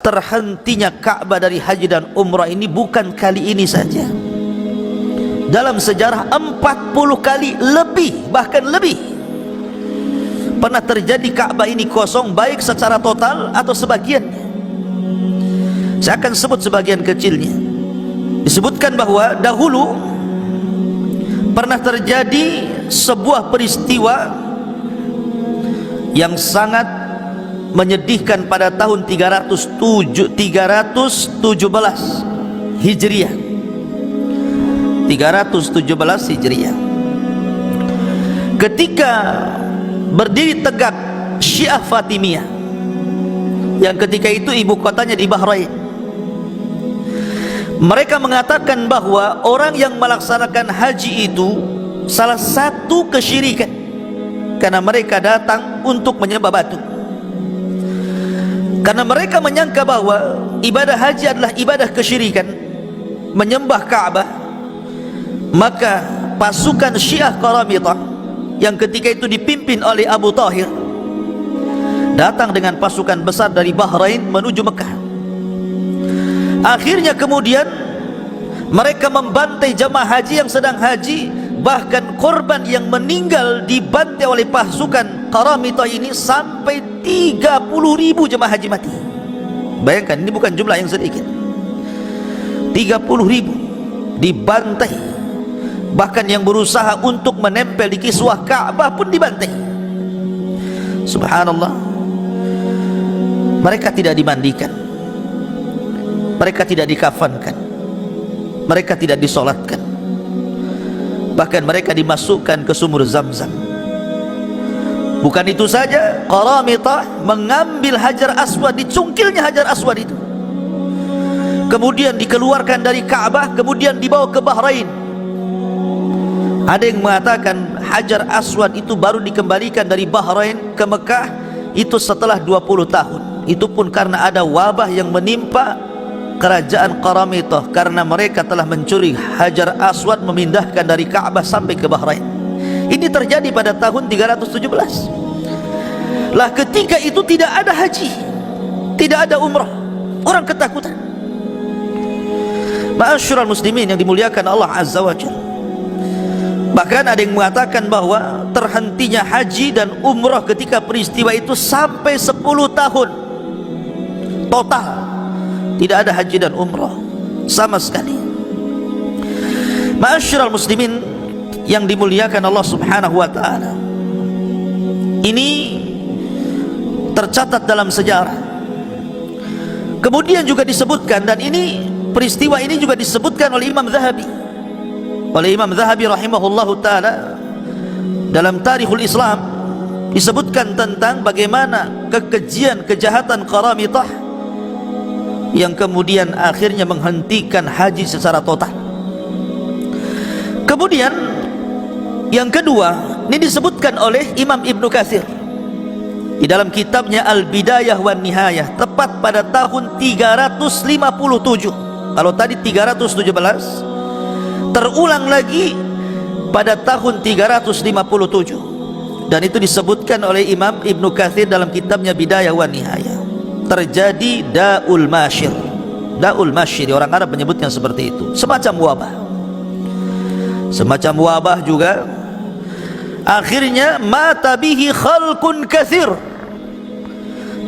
terhentinya Ka'bah dari haji dan umrah ini bukan kali ini saja. Dalam sejarah 40 kali lebih, bahkan lebih, pernah terjadi Ka'bah ini kosong, baik secara total atau sebagiannya. Saya akan sebut sebagian kecilnya. Disebutkan bahwa dahulu pernah terjadi sebuah peristiwa yang sangat menyedihkan pada tahun 317 Hijriah. 317 Hijriah. Ketika berdiri tegak Syiah Fatimiyah, yang ketika itu ibu kotanya di Bahrain, mereka mengatakan bahwa orang yang melaksanakan haji itu salah satu kesyirikan, karena mereka datang untuk menyembah batu. Karena mereka menyangka bahwa ibadah haji adalah ibadah kesyirikan, menyembah Ka'bah, maka pasukan Syiah Qaramitah yang ketika itu dipimpin oleh Abu Tahir datang dengan pasukan besar dari Bahrain menuju Mekah. Akhirnya kemudian mereka membantai jamaah haji yang sedang haji, bahkan korban yang meninggal dibantai oleh pasukan Qaramitah ini sampai 30.000 jemaah haji mati. Bayangkan, ini bukan jumlah yang sedikit. 30.000 dibantai. Bahkan yang berusaha untuk menempel di kiswah Ka'bah pun dibantai. Subhanallah. Mereka tidak dimandikan, mereka tidak dikafankan, mereka tidak disolatkan, bahkan mereka dimasukkan ke sumur Zam-Zam. Bukan itu saja, Qaramitah mengambil Hajar Aswad, dicungkilnya Hajar Aswad itu, kemudian dikeluarkan dari Ka'bah, kemudian dibawa ke Bahrain. Ada yang mengatakan Hajar Aswad itu baru dikembalikan dari Bahrain ke Mekah itu setelah 20 tahun. Itu pun karena ada wabah yang menimpa kerajaan Qaramitah, karena mereka telah mencuri Hajar Aswad, memindahkan dari Ka'bah sampai ke Bahrain. Ini terjadi pada tahun 317. Lah ketika itu tidak ada haji, tidak ada umrah, orang ketakutan. Ma'asyiral muslimin yang dimuliakan Allah Azza wa Jalla. Bahkan ada yang mengatakan bahwa terhentinya haji dan umrah ketika peristiwa itu sampai 10 tahun total tidak ada haji dan umrah sama sekali. Ma'asyiral muslimin yang dimuliakan Allah Subhanahu wa taala, ini tercatat dalam sejarah. Kemudian juga disebutkan, dan ini peristiwa ini juga disebutkan oleh Imam Zahabi, rahimahullahu taala dalam Tarikhul Islam, disebutkan tentang bagaimana kekejian kejahatan Qaramitah yang kemudian akhirnya menghentikan haji secara total. Kemudian yang kedua, ini disebutkan oleh Imam Ibnu Katsir di dalam kitabnya Al-Bidayah wan Nihayah, tepat pada tahun 357. Kalau tadi 317, terulang lagi pada tahun 357, dan itu disebutkan oleh Imam Ibnu Katsir dalam kitabnya Bidayah wan Nihayah. Terjadi Da'ul Mashir. Da'ul Mashir, orang Arab menyebutnya seperti itu, semacam wabah. Semacam wabah juga. Akhirnya mata bihi khalqun katsir,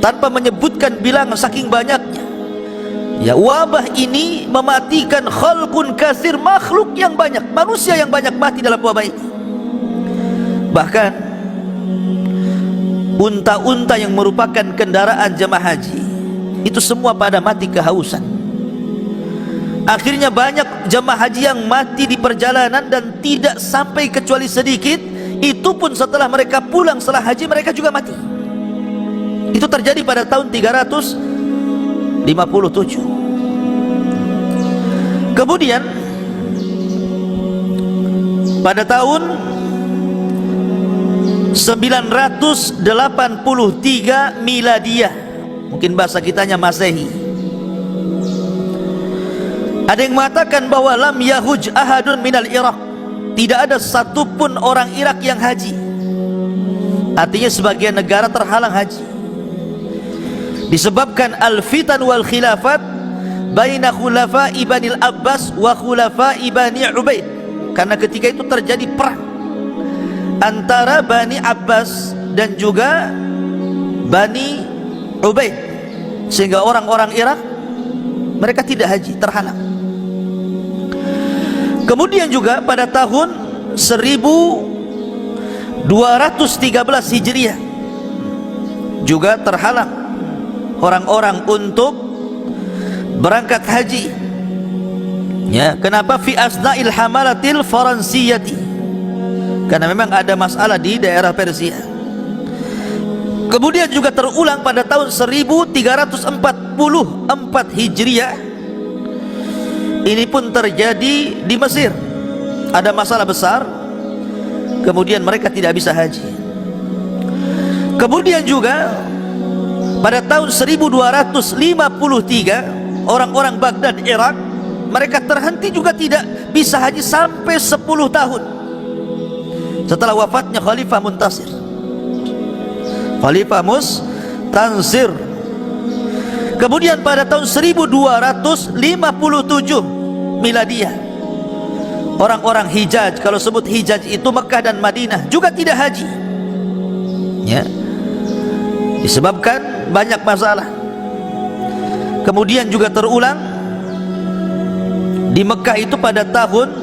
tanpa menyebutkan bilangan saking banyaknya. Ya, wabah ini mematikan khalqun katsir, makhluk yang banyak, manusia yang banyak mati dalam wabah ini. Bahkan unta-unta yang merupakan kendaraan jemaah haji itu semua pada mati kehausan. Akhirnya banyak jemaah haji yang mati di perjalanan dan tidak sampai kecuali sedikit. Itu pun setelah mereka pulang setelah haji, mereka juga mati. Itu terjadi pada tahun 357. Kemudian pada tahun 983 Miladiyah, mungkin bahasa kitanya Masehi, ada yang mengatakan bahwa lam yahuj ahadun minal Iraq, tidak ada satupun orang Irak yang haji. Artinya sebagian negara terhalang haji. disebabkan al-fitan wal khilafat baina khulafa'i Bani Abbas wa khulafa'i Bani Ubaid, karena ketika itu terjadi perang antara Bani Abbas dan juga Bani Ubaid, sehingga orang-orang Irak mereka tidak haji, terhalang. Kemudian juga pada tahun 1213 Hijriah juga terhalang orang-orang untuk berangkat haji. Ya, kenapa? Fi asna'il hamalatil faransiyati, karena memang ada masalah di daerah Persia. Kemudian juga terulang pada tahun 1344 Hijriah. Ini pun terjadi di Mesir, ada masalah besar, kemudian mereka tidak bisa haji. Kemudian juga pada tahun 1253 orang-orang Baghdad, Irak, mereka terhenti juga tidak bisa haji sampai 10 tahun setelah wafatnya Khalifah Muntasir. Khalifah Mustansir. Kemudian pada tahun 1257 Miladiyah, orang-orang Hijaz, kalau sebut Hijaz itu Mekah dan Madinah, juga tidak haji, ya, disebabkan banyak masalah. Kemudian juga terulang di Mekah itu pada tahun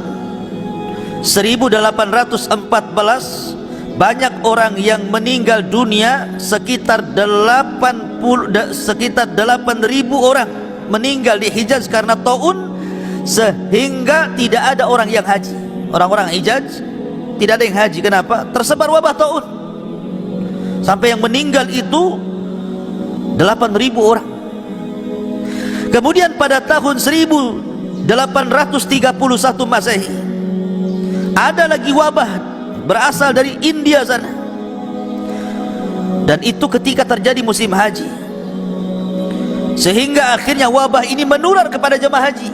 1814, banyak orang yang meninggal dunia, sekitar 8.000 orang meninggal di Hijaz karena taun, sehingga tidak ada orang yang haji. Orang-orang Hijaz tidak ada yang haji. Kenapa? Tersebar wabah taun, sampai yang meninggal itu 8.000 orang. Kemudian pada tahun 1831 Masehi ada lagi wabah berasal dari India sana, dan itu ketika terjadi musim haji, sehingga akhirnya wabah ini menular kepada jemaah haji,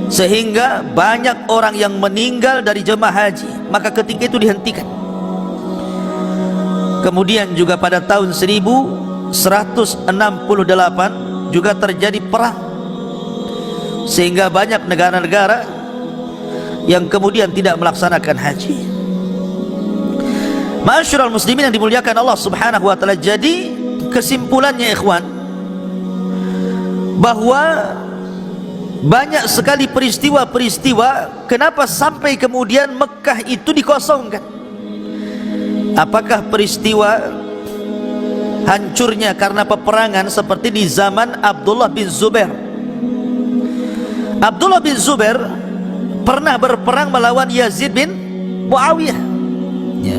sehingga banyak orang yang meninggal dari jemaah haji. Maka ketika itu dihentikan. Kemudian juga pada tahun 1168 juga terjadi perang, sehingga banyak negara-negara yang kemudian tidak melaksanakan haji. Ma'asyiral muslimin yang dimuliakan Allah Subhanahu wa taala, jadi kesimpulannya ikhwan, bahwa banyak sekali peristiwa-peristiwa kenapa sampai kemudian Mekah itu dikosongkan. Apakah peristiwa hancurnya karena peperangan seperti di zaman Abdullah bin Zubair? Abdullah bin Zubair pernah berperang melawan Yazid bin Muawiyah, ya.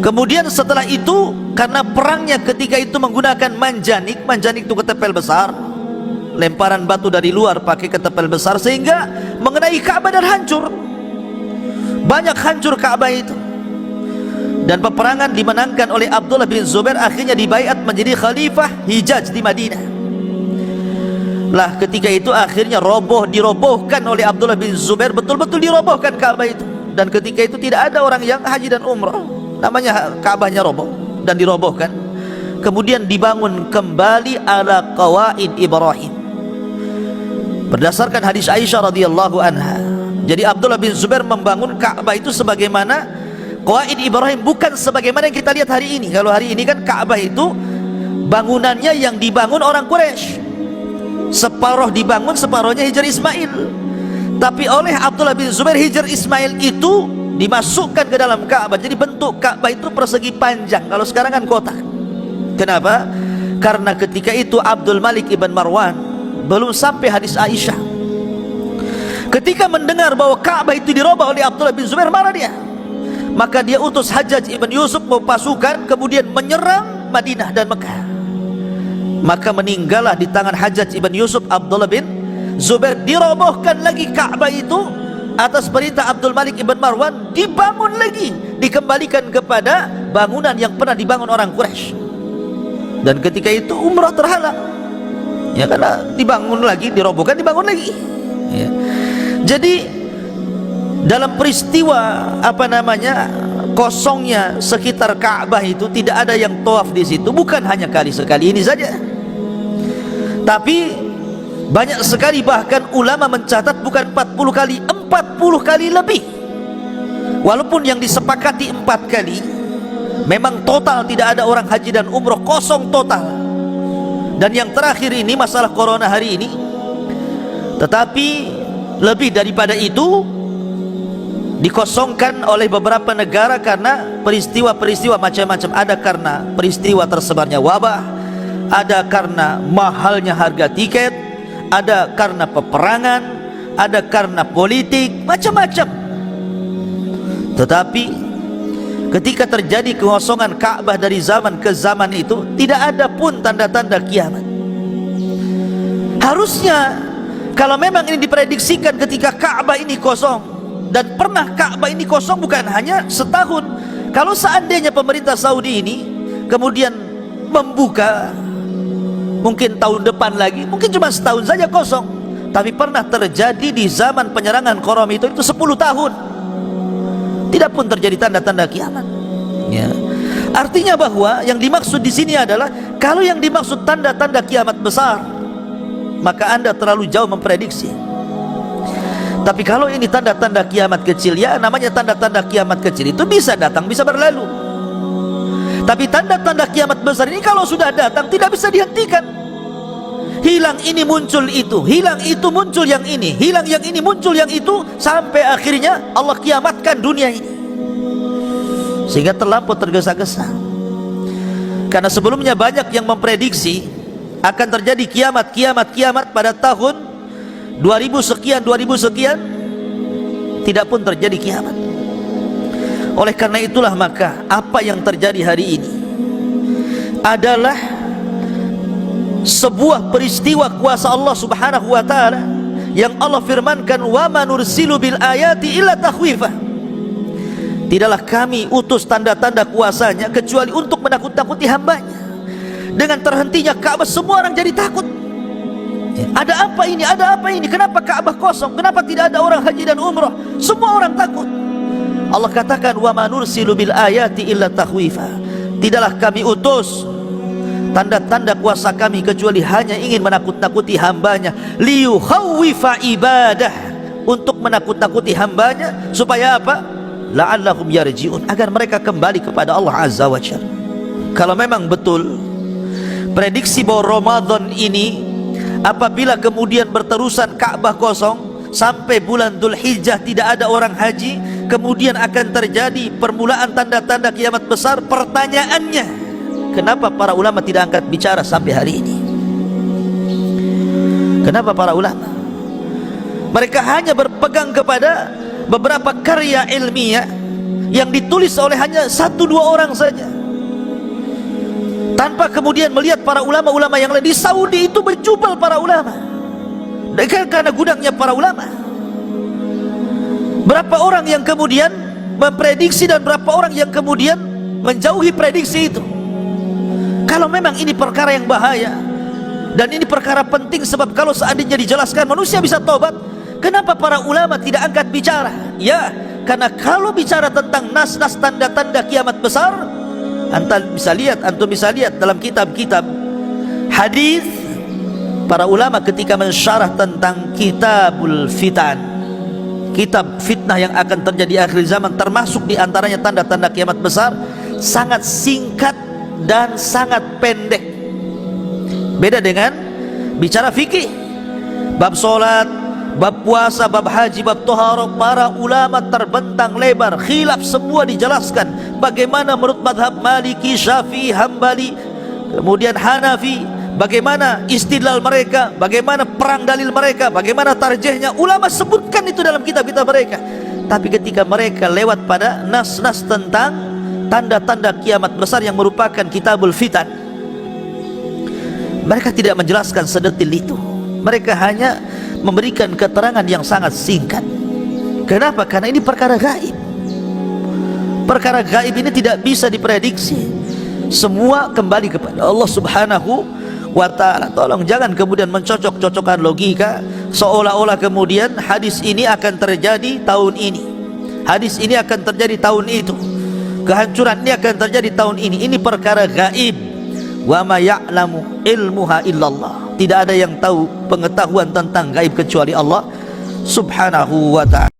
Kemudian setelah itu, karena perangnya ketika itu menggunakan manjanik itu ketepel besar, lemparan batu dari luar pakai ketepel besar, sehingga mengenai Ka'bah dan hancur. Banyak hancur Ka'bah itu. Dan peperangan dimenangkan oleh Abdullah bin Zubair, akhirnya dibaiat menjadi khalifah Hijaz di Madinah. Lah ketika itu akhirnya dirobohkan oleh Abdullah bin Zubair, betul-betul dirobohkan Ka'bah itu. Dan ketika itu tidak ada orang yang haji dan umrah, namanya Ka'bahnya roboh dan dirobohkan. Kemudian dibangun kembali ala qawaid Ibrahim berdasarkan hadis Aisyah radhiyallahu anha. Jadi Abdullah bin Zubair membangun Ka'bah itu sebagaimana qawaid Ibrahim, bukan sebagaimana yang kita lihat hari ini. Kalau hari ini kan Ka'bah itu bangunannya yang dibangun orang Quraisy, separuh dibangun, separuhnya Hijr Ismail. Tapi oleh Abdullah bin Zubair, Hijr Ismail itu dimasukkan ke dalam Ka'bah. Jadi bentuk Ka'bah itu persegi panjang, kalau sekarang kan kotak. Kenapa? Karena ketika itu Abdul Malik ibn Marwan belum sampai hadis Aisyah. Ketika mendengar bahwa Ka'bah itu dirubah oleh Abdullah bin Zubair, marah dia. Maka dia utus Hajjaj ibn Yusuf membawa pasukan, kemudian menyerang Madinah dan Mekah. Maka meninggallah di tangan Hajjaj ibn Yusuf Abdullah bin Zubair. Dirobohkan lagi Ka'bah itu atas perintah Abdul Malik ibn Marwan, dibangun lagi, dikembalikan kepada bangunan yang pernah dibangun orang Quraisy. Dan ketika itu umrah terhalang, ya, karena dibangun lagi, dirobohkan, dibangun lagi, ya. Jadi dalam peristiwa kosongnya sekitar Ka'bah itu tidak ada yang tawaf di situ, bukan hanya kali sekali ini saja, tapi banyak sekali, bahkan ulama mencatat bukan 40 kali, 40 kali lebih. Walaupun yang disepakati 4 kali, memang total tidak ada orang haji dan umroh, kosong total. Dan yang terakhir ini masalah corona hari ini, tetapi lebih daripada itu dikosongkan oleh beberapa negara karena peristiwa-peristiwa macam-macam. Ada karena peristiwa tersebarnya wabah, ada karena mahalnya harga tiket, ada karena peperangan, ada karena politik, macam-macam. Tetapi ketika terjadi kekosongan Ka'bah dari zaman ke zaman itu, tidak ada pun tanda-tanda kiamat. Harusnya kalau memang ini diprediksikan ketika Ka'bah ini kosong, dan pernah Ka'bah ini kosong bukan hanya setahun. Kalau seandainya pemerintah Saudi ini kemudian membuka, mungkin tahun depan lagi, mungkin cuma setahun saja kosong. Tapi pernah terjadi di zaman penyerangan Qaram itu 10 tahun, tidak pun terjadi tanda-tanda kiamat. Ya. Artinya bahwa yang dimaksud di sini adalah, kalau yang dimaksud tanda-tanda kiamat besar, maka Anda terlalu jauh memprediksi. Tapi kalau ini tanda-tanda kiamat kecil, ya namanya tanda-tanda kiamat kecil itu bisa datang, bisa berlalu. Tapi tanda-tanda kiamat besar ini kalau sudah datang tidak bisa dihentikan. Hilang ini muncul itu, hilang itu muncul yang ini, hilang yang ini muncul yang itu, sampai akhirnya Allah kiamatkan dunia ini, sehingga terlampau tergesa-gesa. Karena sebelumnya banyak yang memprediksi akan terjadi kiamat pada tahun 2000 sekian, 2000 sekian, tidak pun terjadi kiamat. Oleh karena itulah maka apa yang terjadi hari ini adalah sebuah peristiwa kuasa Allah Subhanahu wa taala, yang Allah firmankan, wa manursilu bil ayati illa takhwifa. Tidaklah kami utus tanda-tanda kuasanya kecuali untuk menakut-nakuti hambanya. Dengan terhentinya Ka'bah, semua orang jadi takut. Ada apa ini? Ada apa ini? Kenapa Ka'bah kosong? Kenapa tidak ada orang haji dan umrah? Semua orang takut. Allah katakan, wa manursilu bil ayati illa takhwifa. Tidaklah kami utus tanda-tanda kuasa kami kecuali hanya ingin menakut-nakuti hambanya, liyukhawwifa ibadah, untuk menakut-nakuti hambanya, supaya apa? La'allahum yarji'un, agar mereka kembali kepada Allah Azza wa Jalla. Kalau memang betul prediksi bahwa Ramadan ini, apabila kemudian berterusan Ka'bah kosong sampai bulan Dzulhijjah tidak ada orang haji, kemudian akan terjadi permulaan tanda-tanda kiamat besar, pertanyaannya, kenapa para ulama tidak angkat bicara sampai hari ini? Kenapa para ulama? Mereka hanya berpegang kepada beberapa karya ilmiah yang ditulis oleh hanya 1-2 orang saja, tanpa kemudian melihat para ulama-ulama yang lain. Di Saudi itu berjubel para ulama, karena gudangnya para ulama. Berapa orang yang kemudian memprediksi dan berapa orang yang kemudian menjauhi prediksi itu? Kalau memang ini perkara yang bahaya dan ini perkara penting, sebab kalau seandainya dijelaskan manusia bisa tobat, kenapa para ulama tidak angkat bicara? Ya, karena kalau bicara tentang nas-nas tanda-tanda kiamat besar, antum bisa lihat dalam kitab-kitab hadis para ulama ketika mensyarah tentang kitabul fitan, kitab fitnah yang akan terjadi akhir zaman, termasuk diantaranya tanda-tanda kiamat besar, sangat singkat dan sangat pendek. Beda dengan bicara fikih, bab solat, bab puasa, bab haji, bab toharoh, para ulama terbentang lebar, khilaf semua dijelaskan. Bagaimana menurut madhab Maliki, Syafi'i, Hambali, kemudian Hanafi, bagaimana istidlal mereka, bagaimana perang dalil mereka, bagaimana tarjihnya, ulama sebutkan itu dalam kitab-kitab mereka. Tapi ketika mereka lewat pada nas-nas tentang tanda-tanda kiamat besar yang merupakan kitabul fitan, mereka tidak menjelaskan sedetil itu. Mereka hanya memberikan keterangan yang sangat singkat. Kenapa? Karena ini perkara gaib. Perkara gaib ini tidak bisa diprediksi. Semua kembali kepada Allah Subhanahu wa ta'ala. Tolong jangan kemudian mencocok-cocokkan logika, seolah-olah kemudian hadis ini akan terjadi tahun ini, hadis ini akan terjadi tahun itu. kehancuran ini akan terjadi tahun ini. Ini perkara gaib. Wa ma ya'lamu ilmuha illallah. Tidak ada yang tahu pengetahuan tentang gaib kecuali Allah subhanahu wa ta'ala.